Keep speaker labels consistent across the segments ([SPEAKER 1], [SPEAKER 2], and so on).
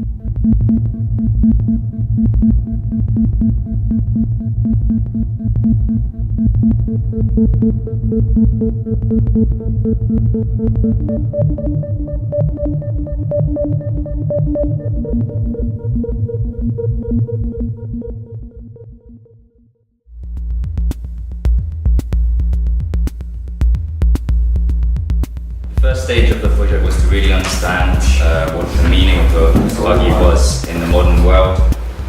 [SPEAKER 1] The first stage of the project was to really understand what the meaning of a buggy was in the modern world.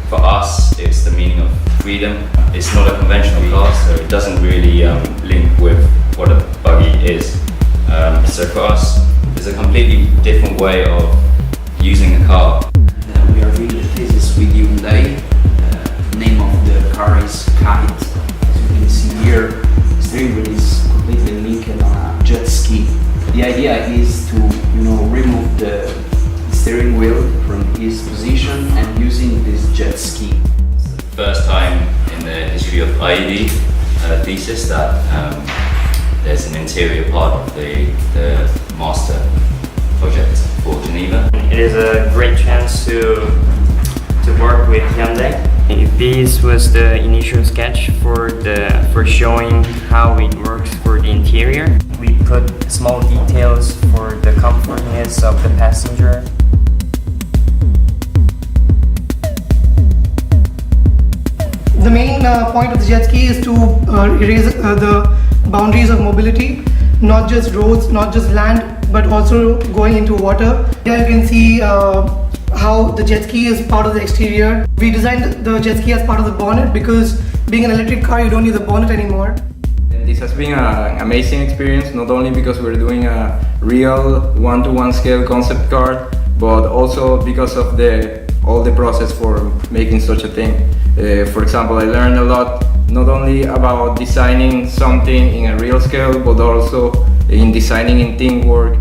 [SPEAKER 1] For us, it's the meaning of freedom. It's not a conventional car, so it doesn't really link with what a buggy is. So for us, it's a completely different way of using a car.
[SPEAKER 2] We are doing the thesis with Hyundai. The name of the car is Kite. As you can see here, the steering wheel is completely linked on a jet ski. The idea is to, remove the steering wheel from its position and using this jet ski.
[SPEAKER 1] It's the first time in the history of IED thesis that there's an interior part of the master project for Geneva.
[SPEAKER 3] It is a great chance to work with Hyundai. This was the initial sketch for showing how it works for the interior. We put small details for the comfortness of the passenger.
[SPEAKER 4] The main point of the jet ski is to erase the boundaries of mobility, not just roads, not just land, but also going into water. Here you can see how the jet ski is part of the exterior. We designed the jet ski as part of the bonnet because being an electric car, you don't need the bonnet anymore.
[SPEAKER 5] This has been an amazing experience, not only because we're doing a real one-to-one scale concept car, but also because of all the process for making such a thing. For example, I learned a lot, not only about designing something in a real scale, but also in designing in teamwork.